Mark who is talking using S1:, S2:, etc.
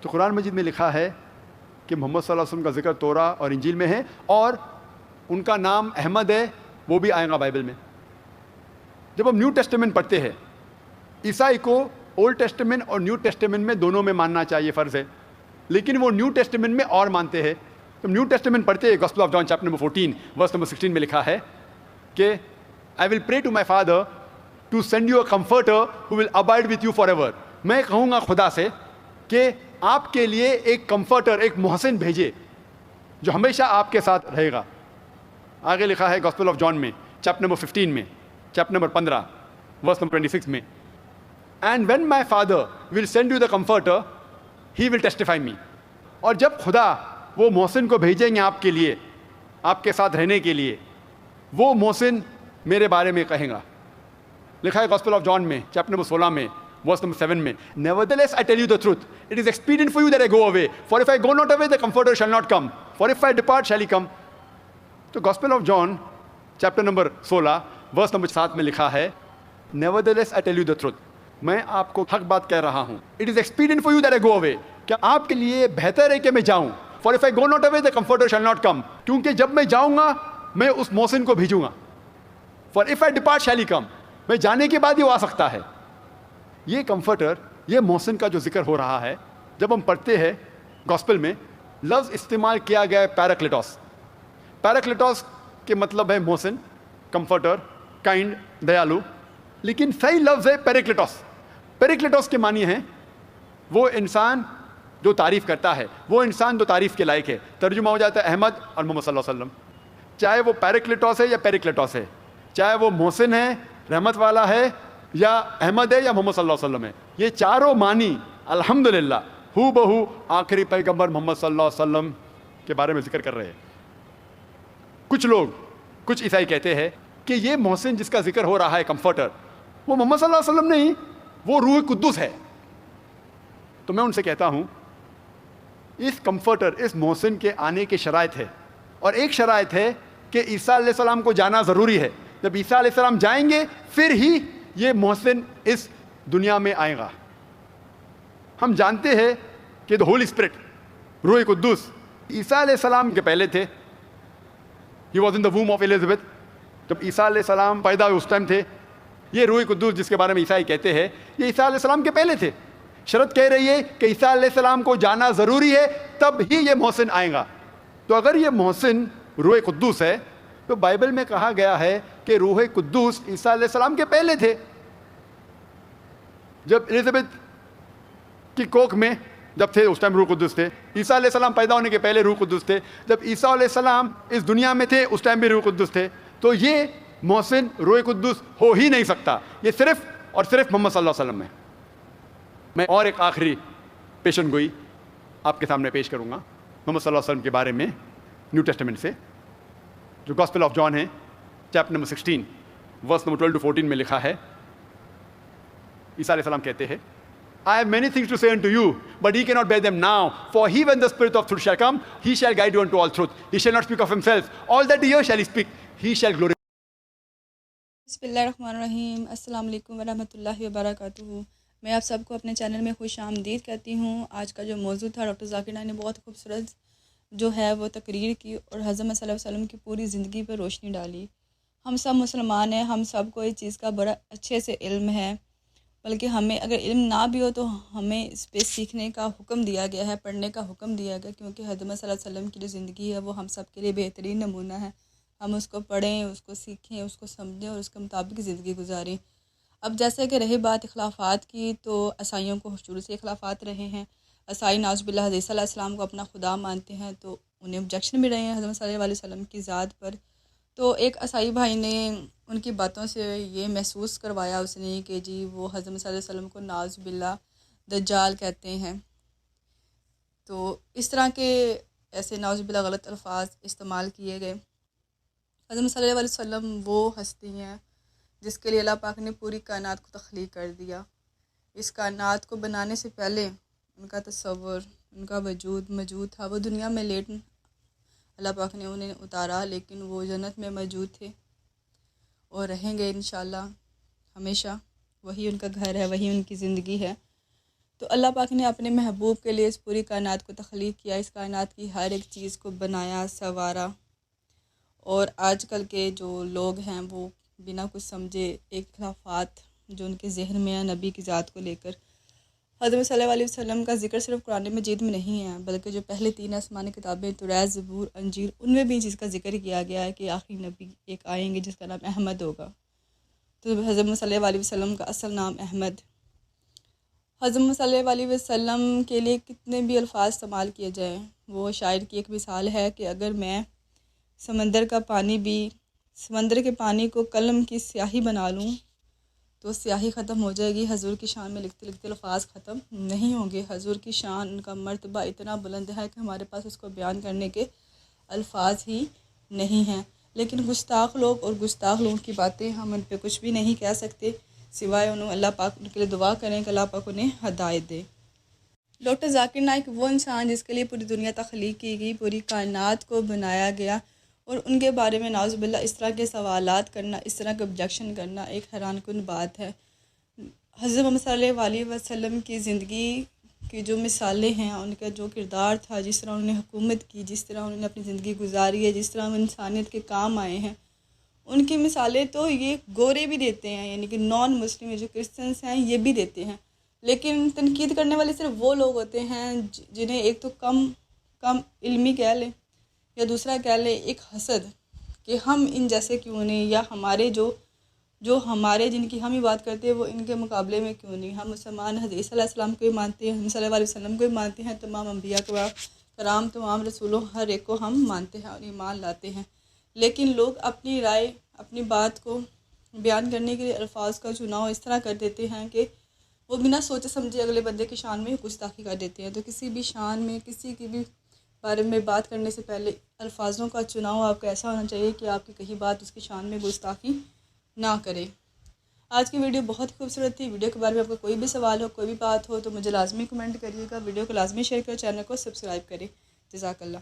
S1: تو قرآن مجید میں لکھا ہے کہ محمد صلی اللہ علیہ وسلم کا ذکر تورا اور انجیل میں ہے، اور ان کا نام احمد ہے، وہ بھی آئے گا بائبل میں۔ جب ہم نیو ٹیسٹمنٹ پڑھتے ہیں، عیسائی کو اولڈ ٹیسٹمنٹ اور نیو ٹیسٹمنٹ میں دونوں میں ماننا چاہیے، فرض ہے، لیکن وہ نیو ٹیسٹمنٹ میں اور مانتے ہیں۔ تو نیو ٹیسٹمنٹ پڑھتے ہیں، Gospel of John chapter number 14 verse number 16 میں لکھا ہے کہ I will pray to my Father to send you a comforter who will abide with you forever۔ میں کہوں گا خدا سے کہ آپ کے لیے ایک کمفرٹر، ایک محسن بھیجے جو ہمیشہ آپ کے ساتھ رہے گا۔ آگے لکھا ہے گاسپل آف جان میں چیپٹر نمبر 15 میں، چیپٹر نمبر 15 ورس نمبر 26 میں، and when my father will send you the comforter he will testify me. اور جب خدا وہ محسن کو بھیجیں گے آپ کے لیے، آپ کے ساتھ رہنے کے لیے، وہ محسن میرے بارے میں کہیں گا۔ لکھا ہے گاسپل آف جان میں چیپٹر نمبر 16 میں verse number 7 میں، nevertheless I tell you the truth, it is expedient for you that I go away, for if I go not away the comforter shall not come, for if I depart shall he come۔ تو Gospel of John chapter number 16 verse number 7 میں لکھا ہے nevertheless I tell you the truth، میں آپ کو حق بات کہہ رہا ہوں، it is expedient for you that I go away، کہ آپ کے لیے بہتر ہے کہ میں جاؤں، for if I go not away the comforter shall not come، کیونکہ جب میں جاؤں گا میں اس محسن کو بھیجوں گا، for if I depart shall he come، میں جانے کے بعد ہی وہ آ سکتا ہے۔ یہ کمفرٹر، یہ محسن کا جو ذکر ہو رہا ہے، جب ہم پڑھتے ہیں گاسپل میں لفظ استعمال کیا گیا ہے پیراکلیٹوس۔ پیراکلیٹوس کے مطلب ہے محسن، کمفرٹر، کائنڈ، دیالو، لیکن صحیح لفظ ہے پیریکلیٹوس۔ پیریکلیٹوس کے معنی ہیں وہ انسان جو تعریف کرتا ہے، وہ انسان جو تعریف کے لائق ہے۔ ترجمہ ہو جاتا ہے احمد اور محمد صلی اللہ علیہ وسلم، چاہے وہ پیریکلیٹوس ہے یا پیریکلیٹوس ہے، چاہے وہ محسن ہے، رحمت والا ہے، یا احمد ہے، یا محمد صلی اللہ علیہ وسلم ہے۔ یہ چاروں معنی الحمدللہ ہو بہو آخری پیغمبر محمد صلی اللہ علیہ وسلم کے بارے میں ذکر کر رہے ہیں۔ کچھ لوگ، کچھ عیسائی کہتے ہیں کہ یہ محسن جس کا ذکر ہو رہا ہے کمفرٹر، وہ محمد صلی اللہ علیہ وسلم نہیں، وہ روح قدس ہے۔ تو میں ان سے کہتا ہوں اس کمفرٹر، اس محسن کے آنے کے شرائط ہے، اور ایک شرائط ہے کہ عیسیٰ علیہ السلام کو جانا ضروری ہے۔ جب عیسیٰ علیہ السلام جائیں گے پھر ہی یہ محسن اس دنیا میں آئے گا۔ ہم جانتے ہیں کہ the Holy Spirit، روح قدوس، عیسیٰ علیہ السلام کے پہلے تھے۔ He was in the womb of Elizabeth، جب عیسیٰ علیہ السلام پیدا ہوئے اس ٹائم تھے۔ یہ روح قدوس جس کے بارے میں عیسائی کہتے ہیں، یہ عیسیٰ علیہ السلام کے پہلے تھے۔ شرط کہہ رہی ہے کہ عیسیٰ علیہ السلام کو جانا ضروری ہے، تب ہی یہ محسن آئے گا۔ تو اگر یہ محسن روح قدوس ہے تو بائبل میں کہا گیا ہے کہ روح قدوس عیسیٰ علیہ السلام کے پہلے تھے۔ جب الزبتھ کی کوکھ میں جب تھے اس ٹائم روح قدس تھے، عیسیٰ علیہ السلام پیدا ہونے کے پہلے روح قدس تھے، جب عیسیٰ علیہ السلام اس دنیا میں تھے اس ٹائم بھی روح قدس تھے۔ تو یہ محسن روح قدس ہو ہی نہیں سکتا، یہ صرف اور صرف محمد صلی اللہ علیہ وسلم ہے۔ میں اور ایک آخری پیشن گوئی آپ کے سامنے پیش کروں گا محمد صلی اللہ علیہ وسلم کے بارے میں نیو ٹیسٹمنٹ سے، جو گاسپل آف جان ہے chapter number 16 verse number 12 to 14 میں لکھا ہے۔ عیسیٰ علیہ السلام کہتے ہیں I have many things to say unto you, but ye cannot bear them now. For he, when the Spirit of truth shall come, he shall guide you unto all truth. He shall not speak of himself. All that he hears shall he speak. He shall glorify.
S2: بسم اللہ الرحمن الرحیم۔ السلام علیکم ورحمۃ اللہ وبرکاتہ۔ میں آپ سب کو اپنے چینل میں خوش آمدید کہتی ہوں۔ آج کا جو موضوع تھا، ڈاکٹر ذاکر نائک نے بہت خوبصورت جو ہے وہ تقریر کی اور حضرت صلی اللہ علیہ وسلم کی پوری زندگی پر روشنی ڈالی۔ ہم سب مسلمان ہیں، ہم سب کو اس چیز کا بڑا اچھے سے علم ہے، بلکہ ہمیں اگر علم نہ بھی ہو تو ہمیں اس پہ سیکھنے کا حکم دیا گیا ہے، پڑھنے کا حکم دیا گیا، کیونکہ حضرت صلی اللہ علیہ وسلم کی جو زندگی ہے وہ ہم سب کے لیے بہترین نمونہ ہے۔ ہم اس کو پڑھیں، اس کو سیکھیں، اس کو سمجھیں اور اس کے مطابق زندگی گزاریں۔ اب جیسے کہ رہی بات اختلافات کی، تو عیسائیوں کو شروع سے اختلافات رہے ہیں۔ عیسائی نعوذ باللہ حضرت صلی اللہ علیہ وسلم کو اپنا خدا مانتے ہیں، تو انہیں آبجیکشن بھی رہے ہیں حضرت صلی اللہ علیہ وسلم کی ذات پر۔ تو ایک عیسائی بھائی نے ان کی باتوں سے یہ محسوس کروایا اس نے کہ جی وہ حضرت صلی اللہ علیہ وسلم کو نعوذ باللہ دجال کہتے ہیں۔ تو اس طرح کے ایسے نعوذ باللہ غلط الفاظ استعمال کیے گئے۔ حضرت صلی اللہ علیہ وسلم وہ ہستی ہیں جس کے لیے اللہ پاک نے پوری کائنات کو تخلیق کر دیا۔ اس کائنات کو بنانے سے پہلے ان کا تصور، ان کا وجود موجود تھا۔ وہ دنیا میں لیٹ اللہ پاک نے انہیں اتارا، لیکن وہ جنت میں موجود تھے اور رہیں گے انشاءاللہ ہمیشہ۔ وہی ان کا گھر ہے، وہی ان کی زندگی ہے۔ تو اللہ پاک نے اپنے محبوب کے لیے اس پوری کائنات کو تخلیق کیا، اس کائنات کی ہر ایک چیز کو بنایا، سنوارا۔ اور آج کل کے جو لوگ ہیں وہ بنا کچھ سمجھے ایک خرافات جو ان کے ذہن میں ہے نبی کی ذات کو لے کر، حضرت صلی اللہ علیہ وسلم کا ذکر صرف قرآن مجید میں نہیں ہے بلکہ جو پہلے 3 آسمانی کتابیں توریت، زبور، انجیل، ان میں بھی اس چیز کا ذکر کیا گیا ہے کہ آخری نبی ایک آئیں گے جس کا نام احمد ہوگا۔ تو حضرت صلی اللہ علیہ وسلم کا اصل نام احمد۔ حضرت صلی اللہ علیہ وسلم کے لیے کتنے بھی الفاظ استعمال کیے جائیں، وہ شاعر کی ایک مثال ہے کہ اگر میں سمندر کے پانی کو قلم کی سیاہی بنا لوں تو سیاہی ختم ہو جائے گی، حضور کی شان میں لکھتے لکھتے الفاظ ختم نہیں ہوں گے۔ حضور کی شان، ان کا مرتبہ اتنا بلند ہے کہ ہمارے پاس اس کو بیان کرنے کے الفاظ ہی نہیں ہیں، لیکن گستاخ لوگ اور گستاخ لوگوں کی باتیں ہم ان پہ کچھ بھی نہیں کہہ سکتے سوائے اللہ پاک ان کے لیے دعا کریں کہ اللہ پاک انہیں ہدایت دے۔ ڈاکٹر ذاکر نائک وہ انسان جس کے لیے پوری دنیا تخلیق کی گئی، پوری کائنات کو بنایا گیا، اور ان کے بارے میں نعوذ باللہ اس طرح کے سوالات کرنا، اس طرح کے آبجیکشن کرنا ایک حیران کن بات ہے۔ حضرت محمد صلی اللہ علیہ وسلم کی زندگی کی جو مثالیں ہیں، ان کا جو کردار تھا، جس طرح انہوں نے حکومت کی، جس طرح انہوں نے اپنی زندگی گزاری ہے، جس طرح وہ انسانیت کے کام آئے ہیں، ان کی مثالیں تو یہ گورے بھی دیتے ہیں، یعنی کہ نان مسلم جو کرسچنس ہیں یہ بھی دیتے ہیں، لیکن تنقید کرنے والے صرف وہ لوگ ہوتے ہیں جنہیں ایک تو کم علمی کہہ لیں، یا دوسرا کہہ لیں ایک حسد کہ ہم ان جیسے کیوں نہیں، یا ہمارے جو ہمارے جن کی ہم ہی بات کرتے ہیں وہ ان کے مقابلے میں کیوں نہیں۔ ہم مسلمان حضرت عیسیٰ علیہ السلام کو ہی مانتے ہیں، ہم صلی اللہ علیہ وسلم کو ہی مانتے ہیں، تمام انبیاء کرام، تمام رسولوں، ہر ایک کو ہم مانتے ہیں اور ایمان لاتے ہیں، لیکن لوگ اپنی رائے، اپنی بات کو بیان کرنے کے لیے الفاظ کا چناؤ اس طرح کر دیتے ہیں کہ وہ بنا سوچے سمجھے اگلے بندے کی شان میں گستاخی کر دیتے ہیں۔ تو کسی بھی شان میں، کسی کی بھی بارے میں بات کرنے سے پہلے الفاظوں کا چناؤ آپ کا ایسا ہونا چاہیے کہ آپ کی کہی بات اس کی شان میں گستاخی نہ کرے۔ آج کی ویڈیو بہت خوبصورت تھی۔ ویڈیو کے بارے میں آپ کو کوئی بھی سوال ہو، کوئی بھی بات ہو تو مجھے لازمی کمنٹ کریے گا، ویڈیو کو لازمی شیئر کریں، چینل کو سبسکرائب کریں۔ جزاک اللہ۔